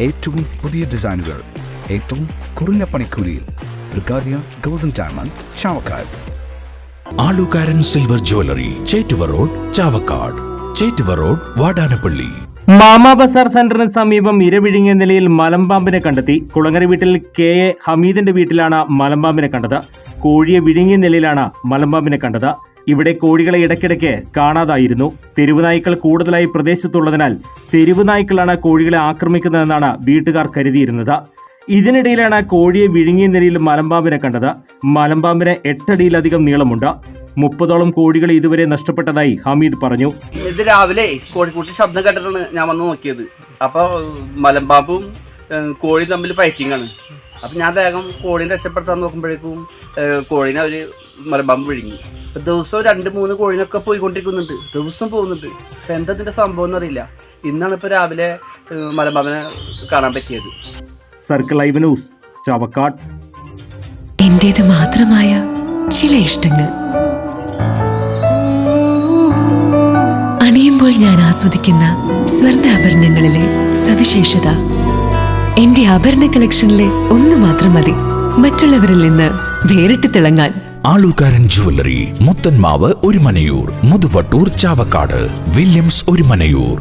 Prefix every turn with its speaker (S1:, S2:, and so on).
S1: ഏറ്റവും പുതിയ ഡിസൈനുകൾ ഏറ്റവും കുറഞ്ഞ പണിക്കൂലിയിൽ. ബ്രിഗാദിയ ഗോൾഡൻ ഡയമണ്ട്, ചാവക്കാട്.
S2: ആലുകാരൻ silver jewellery, Chettuva road, Chavakkad. Chettuva road, Vadanappally.
S3: മാമാ ബസാർ സെന്ററിന് സമീപം ഇരവിഴുങ്ങിയ നിലയിൽ മലമ്പാമ്പിനെ കണ്ടെത്തി. കുളങ്ങര വീട്ടിൽ KA ഹമീദിന്റെ വീട്ടിലാണ് മലമ്പാമ്പിനെ കണ്ടത്. കോഴിയെ വിഴുങ്ങിയ നിലയിലാണ് മലമ്പാമ്പിനെ കണ്ടത്. ഇവിടെ കോഴികളെ ഇടയ്ക്കിടയ്ക്ക് കാണാതായിരുന്നു. തെരുവുനായ്ക്കൾ കൂടുതലായി പ്രദേശത്തുള്ളതിനാൽ തെരുവുനായ്ക്കളാണ് കോഴികളെ ആക്രമിക്കുന്നതെന്നാണ് വീട്ടുകാർ കരുതിയിരുന്നത്. ഇതിനിടയിലാണ് കോഴിയെ വിഴുങ്ങിയ നിലയിൽ മലമ്പാമ്പിനെ കണ്ടത്. മലമ്പാമ്പിന് 8 അടിയിലധികം നീളമുണ്ട്. 30ഓളം കോഴികൾ ഇതുവരെ നഷ്ടപ്പെട്ടതായി ഹമീദ് പറഞ്ഞു.
S4: ഇത് രാവിലെ കോഴിക്കൂട്ടി ശബ്ദം കേട്ടിട്ടാണ് ഞാൻ വന്ന് നോക്കിയത്. അപ്പോൾ മലമ്പാമ്പും കോഴി തമ്മിൽ ഫൈറ്റിംഗ് ആണ്. അപ്പം ഞാൻ വേഗം കോഴീനെ രക്ഷപ്പെടുത്താൻ നോക്കുമ്പോഴേക്കും കോഴീനെ അവർ മലമ്പാമ്പ് വിഴുങ്ങി. ദിവസവും 2-3 കോഴീനൊക്കെ പോയിക്കൊണ്ടിരിക്കുന്നുണ്ട്, ദിവസം പോകുന്നുണ്ട്. അപ്പം എന്താ ഇതിൻ്റെ സംഭവം എന്നറിയില്ല. ഇന്നാണ് ഇപ്പോൾ രാവിലെ മലമ്പാമ്പിനെ കാണാൻ പറ്റിയത്.
S3: Circle live news, Chavakkad.
S5: എന്റേത് മാത്രമായ ചില ഇഷ്ടങ്ങൾ അണിയുമ്പോൾ ഞാൻ ആസ്വദിക്കുന്ന സ്വർണ്ണാഭരണങ്ങളിലെ സവിശേഷത. എന്റെ ആഭരണ കളക്ഷനിലെ ഒന്ന് മാത്രം മതി മറ്റുള്ളവരിൽ നിന്ന് വേറിട്ട് തിളങ്ങാൻ.
S2: ആലുകാരൻ ജ്വല്ലറി, മുത്തൻമാവ്, ഒരുമനയൂർ, മുതുവട്ടൂർ, ചാവക്കാട്. വില്യംസ്, ഒരുമനയൂർ.